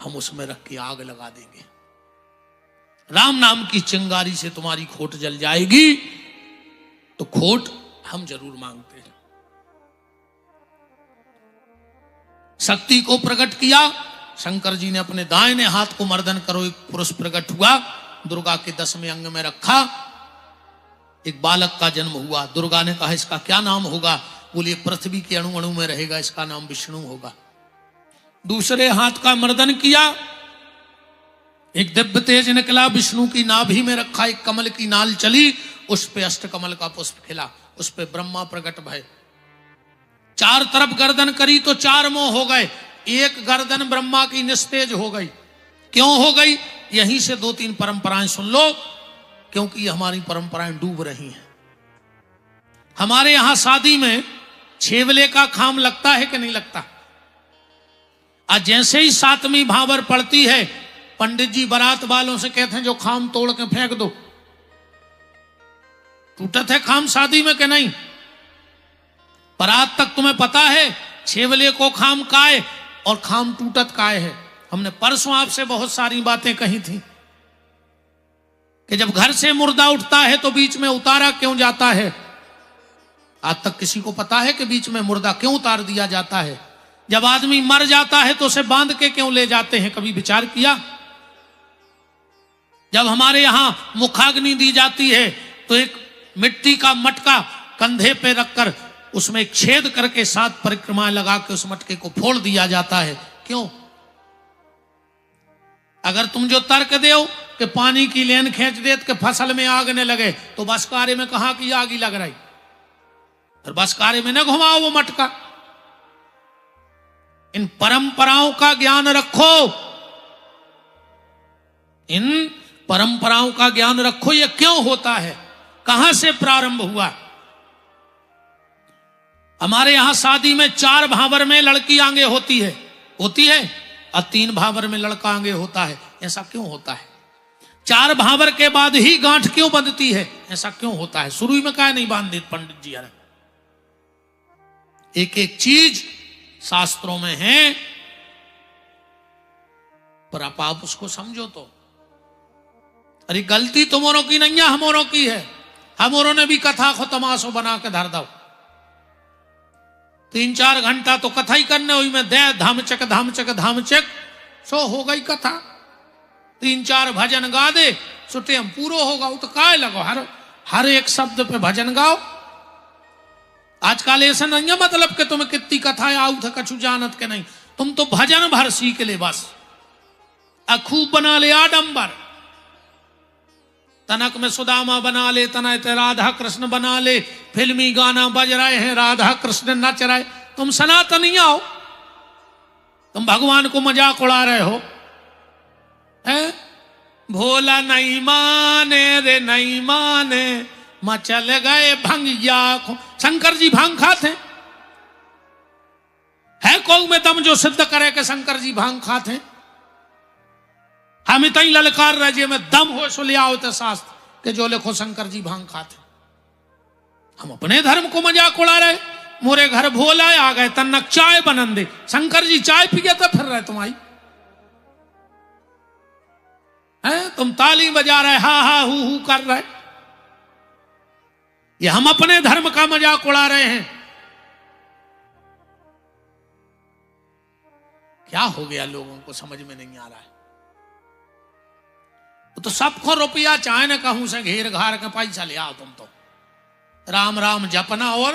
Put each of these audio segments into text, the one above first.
हम उसमें रख के आग लगा देंगे। राम नाम की चिंगारी से तुम्हारी खोट जल जाएगी। तो खोट हम जरूर मांगते हैं। शक्ति को प्रकट किया शंकर जी ने, अपने दाहिने हाथ को मर्दन करो, एक पुरुष प्रकट हुआ, दुर्गा के 10वें अंग में रखा, एक बालक का जन्म हुआ। दुर्गा ने कहा इसका क्या नाम होगा? बोलिए पृथ्वी के अणु अणु में रहेगा, इसका नाम विष्णु होगा। दूसरे हाथ का मर्दन किया, एक दिव्य तेज निकला, विष्णु की नाभि में रखा, एक कमल की नाल चली, उस पे अष्टकमल का पुष्प खिला, उस पे ब्रह्मा प्रकट भय। चार तरफ गर्दन करी तो 4 मुंह हो गए, एक गर्दन ब्रह्मा की निस्तेज हो गई। क्यों हो गई? यहीं से 2-3 परंपराएं सुन लो, क्योंकि हमारी परंपराएं डूब रही हैं। हमारे यहां शादी में छेवले का खाम लगता है कि नहीं लगता? आज जैसे ही 7वीं भावर पड़ती है, पंडित जी बारात वालों से कहते हैं जो खाम तोड़ के फेंक दो। टूटत है खाम शादी में कि नहीं? पर आज तक तुम्हें पता है छेवले को खाम काय और खाम टूटत काय है? हमने परसों आपसे बहुत सारी बातें कही थी कि जब घर से मुर्दा उठता है तो बीच में उतारा क्यों जाता है? आज तक किसी को पता है कि बीच में मुर्दा क्यों उतार दिया जाता है? जब आदमी मर जाता है तो उसे बांध के क्यों ले जाते हैं? कभी विचार किया? जब हमारे यहां मुखाग्नि दी जाती है तो एक मिट्टी का मटका कंधे पे रखकर उसमें एक छेद करके 7 परिक्रमाएं लगा के उस मटके को फोड़ दिया जाता है। क्यों? अगर तुम जो तर्क दो कि पानी की लेन खींच देत के फसल में आग न लगे, तो बसकारे में कहा कि आग ही लग रही, और बसकारे में न घुमाओ वो मटका। इन परंपराओं का ज्ञान रखो, इन परंपराओं का ज्ञान रखो। ये क्यों होता है? कहां से प्रारंभ हुआ? हमारे यहां शादी में 4 भावर में लड़की आगे होती है और 3 भावर में लड़का आगे होता है। ऐसा क्यों होता है? 4 भावर के बाद ही गांठ क्यों बंधती है? ऐसा क्यों होता है? शुरू में काहे नहीं बांध देते पंडित जी? अरे एक एक चीज शास्त्रों में है, पर आप उसको समझो तो। अरे गलती तुमोरों की नहीं है, हमोरों की है। हमोरों ने भी कथा को तमाशो बना के धर दो। 3-4 घंटा तो कथा ही करने हुई में दे धामचक धामचक धामचक सो हो गई कथा। 3-4 भजन गा दे सुटे हम पूरो होगा। वो तो काय लगो हर एक शब्द पे भजन गाओ। आजकल ऐसा नहीं है मतलब कि तुम्हें कितनी कथा आऊ थे कछु जानत के नहीं, तुम तो भजन भर सीख ले बस। खूब बना ले आडंबर, तनक में सुदामा बना ले, तनक राधा कृष्ण बना ले, फिल्मी गाना बज रहे हैं, राधा कृष्ण नच रहे। तुम सनातनी आओ, तुम भगवान को मजाक उड़ा रहे हो। भोला नहीं माने रे नहीं माने, मचल गए भंगिया। शंकर जी भांग खाते है? कोई में दम जो सिद्ध करे कि शंकर जी भांग खाते? हम इतना ललकार रहे में दम हो सो ले आओ तो शास्त्र के जो लिखो शंकर जी भांग खाते। हम अपने धर्म को मजाक उड़ा रहे। मोरे घर भोला आ गए तन्नक चाय बनन दे, शंकर जी चाय पिए तो फिर रहे तुम्हारी है? तुम ताली बजा रहे, हा हा हु कर रहे। ये हम अपने धर्म का मजाक उड़ा रहे हैं। क्या हो गया? लोगों को समझ में नहीं आ रहा है। तो सबको रुपया चाहे न कहूं से घेर घार के पैसा ले आओ। तुम तो राम राम जपना और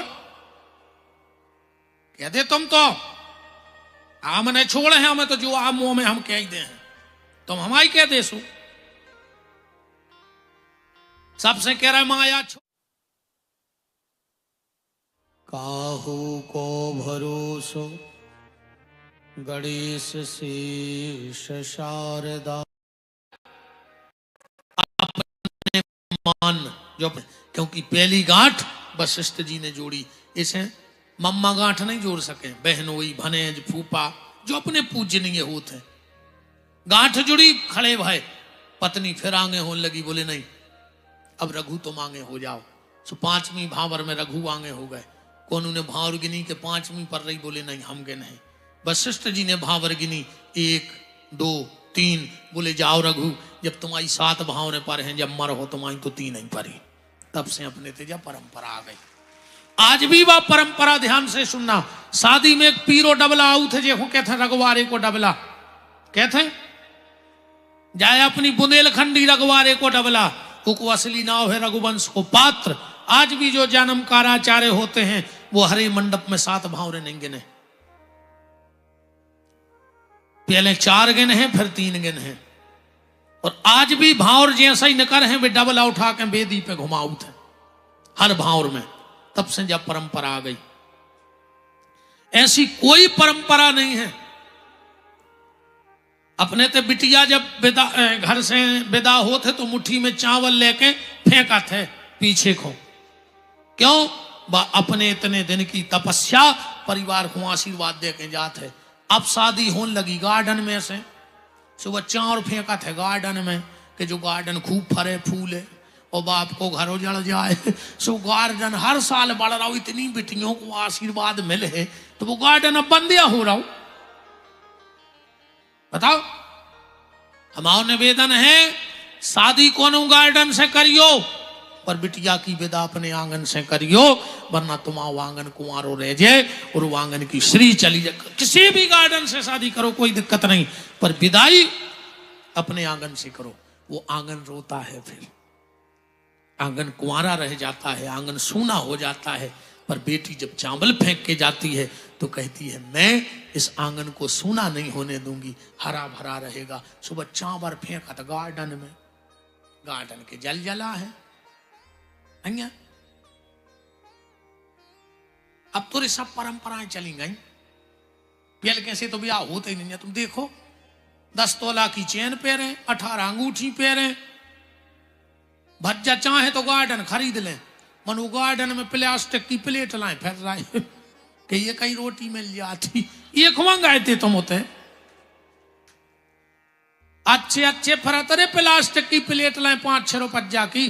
कहते तुम तो हमने छोड़े हैं, हमें तो जो आम मुंह में हम कह दे हैं तुम हमारी कह दे सो। सबसे कह रहा है माया काहू को भरोसो गणेश शेष शारदा। अपने मान जो, क्योंकि पहली गांठ वशिष्ठ जी ने जोड़ी, इसे मम्मा गांठ नहीं जोड़ सके। बहनोई भनेज फूफा जो अपने पूजनीय होते हैं, गांठ जुड़ी खड़े भाई। पत्नी फिर आगे होने लगी, बोले नहीं अब रघु तुम आगे हो जाओ। सो 5वीं भावर में रघु आगे हो गए। कौन ने भावर गिनी के 5वीं पर रही, बोले नहीं हम गे नहीं। वशिष्ठ जी ने भावर गिनी 1 2 3 बोले जाओ रघु, जब तुम्हारी 7 भावने पर हैं, जब मर हो तुम्हारी तो 3 नहीं परी। तब से अपने तेजा परंपरा आ गई। आज भी वह परंपरा ध्यान से सुनना। शादी में एक पीरो डबला आऊ थे, जे कहते रघुवारे को डबला कहते, जाए अपनी बुंदेलखंडी रघुवारे को डबला, उको असली नाव है रघुवंश को पात्र। आज भी जो जन्म काराचार्य होते हैं वो हरे मंडप में 7 भावरे नहीं गिने, पहले 4 गिन हैं फिर 3 गिन हैं। और आज भी भावर जैसा ही नकर हैं वे डबला उठा के बेदी पे घुमाऊ थे हर भावर में। तब से जब परंपरा आ गई, ऐसी कोई परंपरा नहीं है। अपने ते बिटिया जब घर से विदा होते तो मुट्ठी में चावल लेके फेंका थे पीछे को, क्यों? अपने इतने दिन की तपस्या परिवार को आशीर्वाद दे के जाते। अब शादी होने लगी गार्डन में से, सुबह चावल फेंका थे गार्डन में कि जो गार्डन खूब फरे फूले और बाप को घर उजड़ जाए। सो गार्डन हर साल बढ़ रहा हो, इतनी बेटियों को आशीर्वाद मिले तो वो गार्डन अब बंदिया हो रहा हो। बताओ, हमारा निवेदन है शादी कोनो गार्डन से करियो, पर बिटिया की विदा अपने आंगन से करियो, वरना तुम्हारा आंगन कुंवारो रह जाए और वो आंगन की श्री चली जाए। किसी भी गार्डन से शादी करो कोई दिक्कत नहीं, पर विदाई अपने आंगन से करो। वो आंगन रोता है, फिर आंगन कुंवारा रह जाता है, आंगन सूना हो जाता है। पर बेटी जब चावल फेंक के जाती है तो कहती है मैं इस आंगन को सूना नहीं होने दूंगी, हरा भरा रहेगा। सुबह चावल फेंका था गार्डन में, गार्डन के जल जला है। अब तो ये सब परंपराएं चली गई। पहले कैसे तो ब्याह होते ही नहीं है। तुम देखो 10 तोला की चेन पहने, 18 अंगूठी पहने, भज्जा चाहे तो गार्डन खरीद लें, मनु गार्डन में प्लास्टिक की प्लेट लाए फिर रहा है कि ये कहीं रोटी मिल जाती। ये मंगाए थे तुम होते अच्छे अच्छे फरतरे प्लास्टिक की प्लेट लाए 5-6 रुपया की।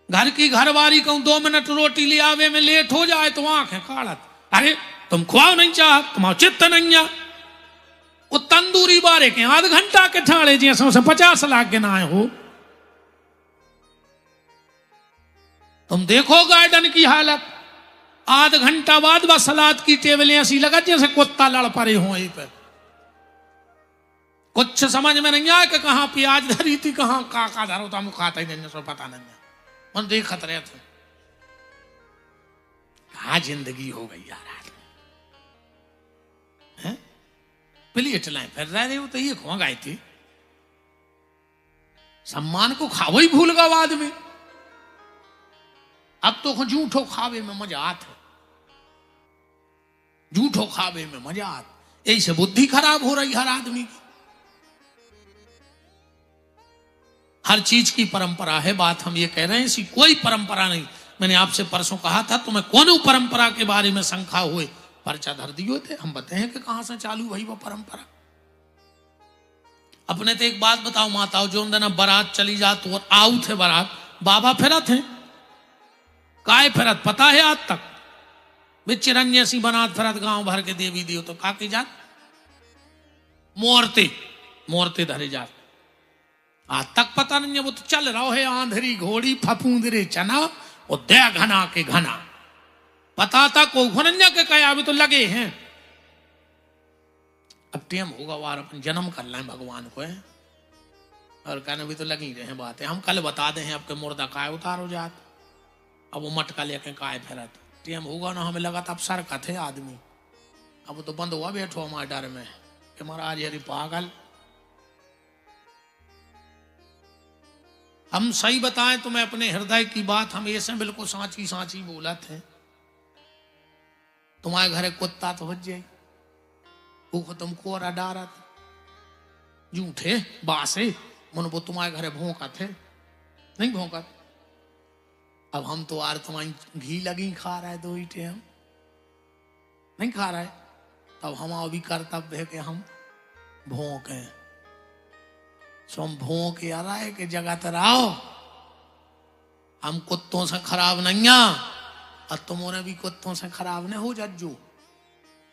घर की घरवारी कहूं 2 मिनट रोटी ले आवे में लेट हो जाए तो आंखें काढ़त, अरे तुम खुआओ नहीं चाह, तुम्हारा चित्त नहीं है। वो तंदूरी बारे के आध घंटा के ठाड़े जैसे 50 लाख के ना हो। तुम देखो गार्डन की हालत, आध घंटा बाद बस सलाद की टेबलें ऐसी लगा जैसे कुत्ता लड़ पड़े हो। यहीं पे कुछ समझ में नहीं आया कि कहां प्याज धरी थी, कहां काका धरो, तो हम खाता ही नहीं, सो पता नहीं। मन देखत रहे थे, कहा जिंदगी हो गई यार। प्लेट लाए फिर रहे हो तो ये खुआ गई थी। सम्मान को खावो ही भूल गया आदमी। अब तो झूठो खावे में मजा आता, झूठो खावे में मजा आता। यही से बुद्धि खराब हो रही हर आदमी की। हर चीज की परंपरा है, बात हम ये कह रहे हैं ऐसी कोई परंपरा नहीं। मैंने आपसे परसों कहा था तुम्हें कौन परंपरा के बारे में शंका हुए, पर्चा धर दिए थे। हम बताए हैं कि कहां से चालू हुई वो परंपरा। अपने तो एक बात बताओ माताओ, जो दिन बारात चली जात और आऊ थे बारात, बाबा फिरत है काय फिरत पता है आज तक? चिरंग ऐसी बनात फिरत गांव भर के देवी दियो तो का की जात मोरते धरे जात, आज तक पता नहीं है। वो तो चल रहा है आंधरी घोड़ी फफूंदरे चना और दे घना के घना, पता था को घनन्या के कहे अभी तो लगे हैं। अब टेम होगा वार अपन जन्म कर लें भगवान को है, और कहने भी तो लगी रहे बातें। हम कल बता दे हैं आपके मुर्दा काय उतारो जात, अब वो मटका लेके काय फिरत टेम होगा ना। हमें लगा था अब सर का थे आदमी, अब वो तो बंद हुआ बैठो हमारे डर में कि महाराज हरी पागल। हम सही बताएं तो मैं अपने हृदय की बात हम ऐसे बिल्कुल सांची सांची बोला थे। तुम्हारे घरे कुत्ता तो बच जाए, वो तुमको और डारत झूठे बासे मन वो तुम्हारे घरे भौंका थे नहीं भौंका। अब हम तो यार तुम्हारी घी लगी खा रहा है 2 ईटे, हम नहीं खा रहा है। तब हम अभी कर्तव्य है कि हम भौंके, सो हम भौंके आ रहा है कि जगत रहो। हम कुत्तों से खराब नहीं है, और तुम्हारे भी कुत्तों से खराब नहीं हो जज्जू।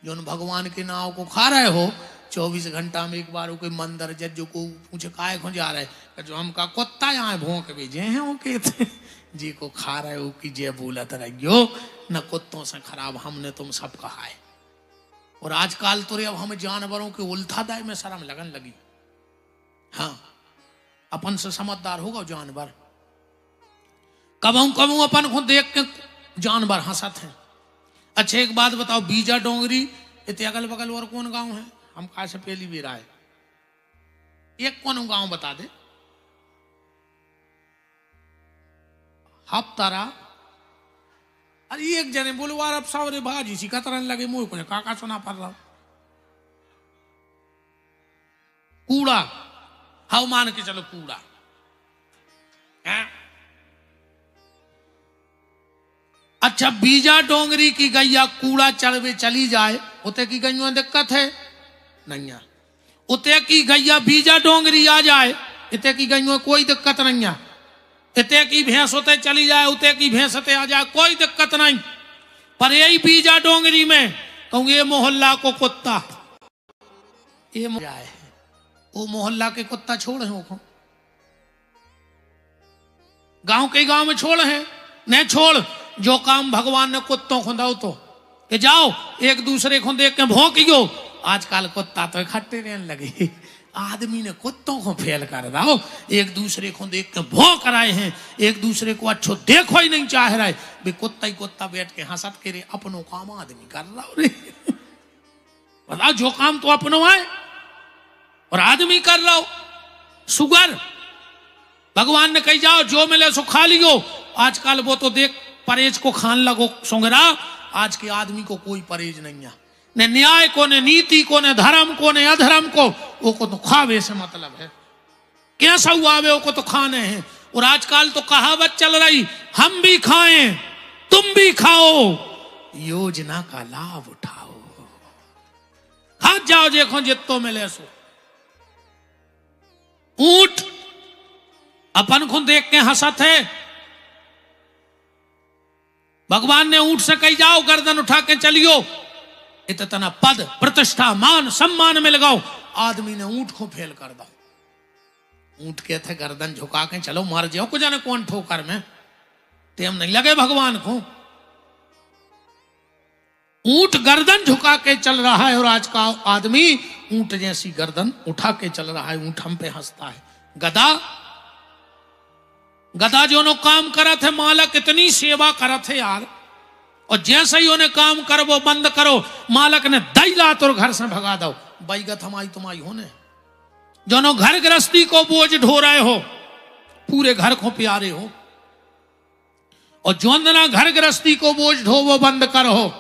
जो भगवान के नाव को खा रहे हो 24 घंटा में एक बार कोई मंदिर जज को पूछे काय खो जा रहा है, जो हम का कुत्ता यहाँ भोंक भेजे हैं ओके जी को खा रहे हो कि जे बोलत रहियो न कुत्तों से खराब हमने तुम सब कहा है। और आजकल तो अब हमें जानवरों के उल्था दाय में शर्म लगन लगी। हाँ, अपन से समझदार होगा जानवर, कबू कबू अपन को देख के जानवर हंसत हैं। अच्छा एक बात बताओ, बीजा डोंगरी इतने अगल बगल और कौन गांव है? हम कहा से पहली भी राय एक कौन गांव बता दे। हफ्तारा, अरे एक जने बोलो वार अब सावरे भाजी सी कतरन लगे मुंह को काका सुना पड़ रहा कूड़ा, हाउ मान के चलो कूड़ा है? अच्छा बीजा डोंगरी की गैया कूड़ा चढ़वे चली जाए उते की गैया दिक्कत है नहीं है। उते की गैया बीजा डोंगरी आ जाए इते की गैया कोई दिक्कत नहीं है। इते की भैंस उते चली जाए उते की भैंस उते आ जाए कोई दिक्कत नहीं। पर यही बीजा डोंगरी में कहूँ ये मोहल्ला को कुत्ता ये जाए वो मोहल्ला के कुत्ता छोड़ है वो गांव के गांव में छोड़ है नहीं छोड़। जो काम भगवान ने कुत्तों को दो तो कि जाओ एक दूसरे को देख के भौंकियो। आजकल कुत्ता तो इकट्ठे रहने लगे, आदमी ने कुत्तों को फेल कर रहा, एक दूसरे को देख के भौंक रहे हैं, एक दूसरे को अच्छो देखो ही नहीं चाह रहे भी कुत्ता ही कुत्ता बैठ के हंसत के रे अपनों काम आदमी कर रहा रे बताओ जो काम तो अपनों आए और आदमी कर रहा हो। सुगर भगवान ने कही जाओ जो मिले सो खा लियो। आजकल वो तो देख परहेज को खान लगो सुंगरा। आज के आदमी को कोई परहेज नहीं है, ने न्याय को ने नीति को ने धर्म को ने अधर्म को, वो को तो खावे से मतलब है कैसा हुआ वे को तो खाने हैं। और आजकल तो कहावत चल रही हम भी खाएं तुम भी खाओ, योजना का लाभ उठाओ, खा जाओ देखो जितो मिले सो। ऊंट अपन को देख के हंसत है, भगवान ने ऊंट से कही जाओ गर्दन उठा के चलियो, इतना पद प्रतिष्ठा मान सम्मान में लगाओ। आदमी ने ऊंट को फेल कर दो। ऊंट के थे गर्दन झुका के चलो मर जाओ को जाने कौन ठोकर में तेम नहीं लगे भगवान को। ऊंट गर्दन झुका के चल रहा है और आज का आदमी ऊंट जैसी गर्दन उठा के चल रहा है, ऊंट हम पे हंसता है। गधा गधा जो नो काम करा थे मालक इतनी सेवा करा थे यार, और जैसे ही उन्हें काम करो वो बंद करो मालक ने दई लात और घर से भगा दो। बैगत हमारी तुम्हारी होने जो नो घर गृहस्थी को बोझ ढो रहे हो, पूरे घर को प्यारे हो, और जो ना घर गृहस्थी को बोझ ढो वो बंद करो।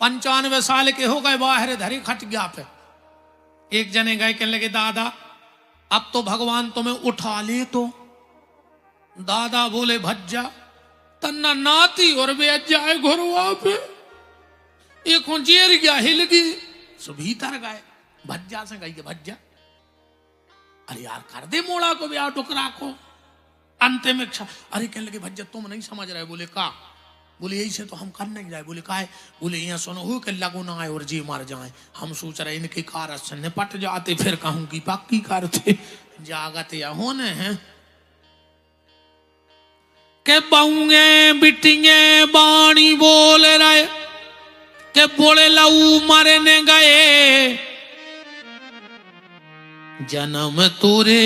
95 साल के हो गए बाहर धरी खट गया पे। एक जने गए कहने लगे दादा अब तो भगवान तुम्हें उठा ले तो। दादा बोले भज्जा तन्ना नाती और वे जाए घुरवा पे एक जेर गया हिल गई सो भीतर गए भज्जा से गई भज्जा अरे यार कर दे मोड़ा को ब्याह टुकड़ा को अंत में अरे कहने लगे भज्जा तुम नहीं समझ रहे। बोले का? बोले यही से तो हम कर नहीं जाए। बोले का है? बोले यहाँ सुनो हो कि लगो ना आए और जी मार जाए। हम सोच रहे इनकी कार से निपट जाते फिर कहूं की पक्की कार थे जागत या होने हैं के बाऊंगे बिटिंगे बाणी बोल रहे के बोले लऊ मरने गए जन्म तुरे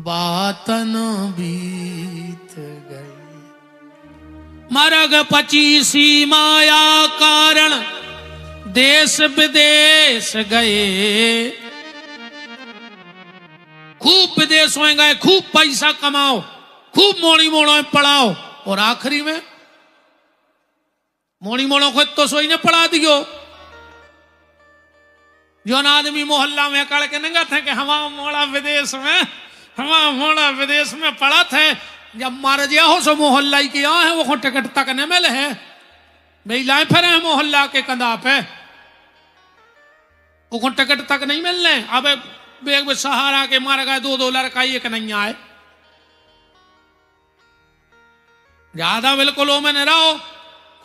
बातन बीत गई मरग 25 माया कारण देश विदेश गए। खूब विदेशों में गए, खूब पैसा कमाओ, खूब मोड़ी मोड़ों में पढ़ाओ, और आखिरी में मोड़ी मोड़ों को तो सोई ने पढ़ा दियो। जो ना आदमी मोहल्ला में कड़ के नंगा थे कि हमारा मोड़ा विदेश में पढ़ा थे, जब मार गया हो सो मोहल्ला ही के यहाँ है वो टिकट तक न मिले है भाई लाए फिर है मोहल्ला के कंधा पे वो टिकट तक नहीं मिलने। अब बेग में सहारा के मार गए 2 लड़का एक नहीं आए। ज्यादा बिल्कुल में न रहो,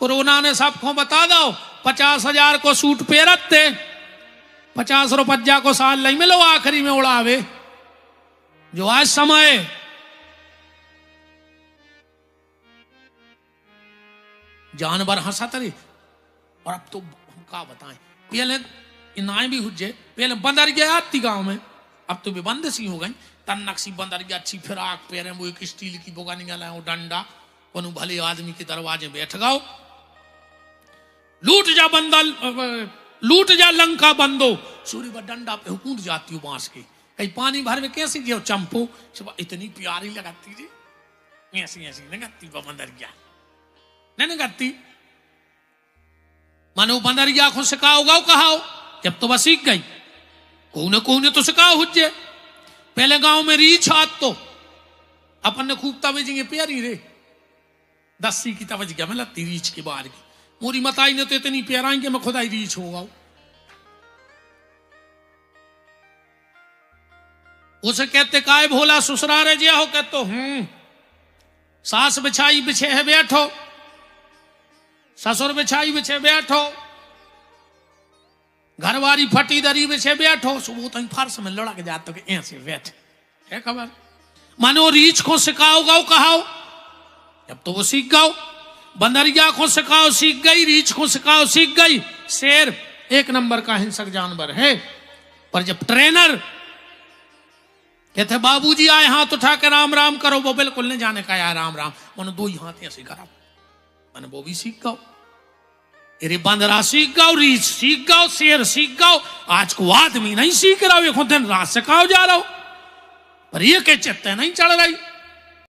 कोरोना ने सबको बता दो 50,000 को सूट पेरत थे, 50 रुपया को साल नहीं मिलो, आखिरी में उड़ावे। जो आज समय जानवर हंसत रहे, और अब तो हम का बताएं, पहले नाए भी हुज्जे, पहले बंदर गया आती गांव में, अब तो भी बंद सी हो गई। तन्नक सी बंदर गया, अच्छी फिराक पैरे, वो एक स्टील की बोगा निकला है, डंडा, उन भले आदमी के दरवाजे बैठ गाओ, लूट जा बंदल, लूट जा लंका बंदो, सूर्य पर डंडा पे कूद जाती हूँ बांस की, कहीं पानी भर में कैसी जो चंपो, इतनी प्यारी लगाती जी, ऐसी ऐसी लगाती बंदर गया नहीं करती। मानो बंदर गया खुद सिखाओ गाओ कहाओ, जब तो बस सीख गई, कोने तो सिखाओ हुज्जे। पहले गांव में रीछ हाथ तो अपन ने खूब तवेजेंगे प्यारी रे, 10 की तवज गया मैं लगती रीछ की बार की, मोरी मताई ने तो इतनी प्याराई कि मैं खुदा ही रीछ होगा। उसे कहते काय भोला ससुरारे जिया हो, कहते सास बिछाई बिछे है बैठो, ससुर बिछाई बिछे बैठो, घरवारी फटी दरी बिछे बैठो, सुबह तो फर्श में लड़क जाते कि ऐसे बैठे है खबर। मानो रीछ को सिखाओ गाओ कहाओ, जब तो वो सीख गाओ। बंदरिया को सिखाओ सीख गई, रीछ को सिखाओ सीख गई। शेर एक नंबर का हिंसक जानवर है, पर जब ट्रेनर कहते बाबूजी आए हाथ उठा के राम राम करो, वो बिल्कुल नहीं जाने का यार राम राम, मैंने 2 ही हाथ ऐसे करा, मैंने वो भी सीख गाओ। अरे बंदरा सीख गाओ, रीछ सीख गाओ, शेर सीख गाओ। आज को आदमी नहीं सीख रहा, दिन रात सिखाओ जा रहा हो, पर ये के चित्ते नहीं चढ़ रही।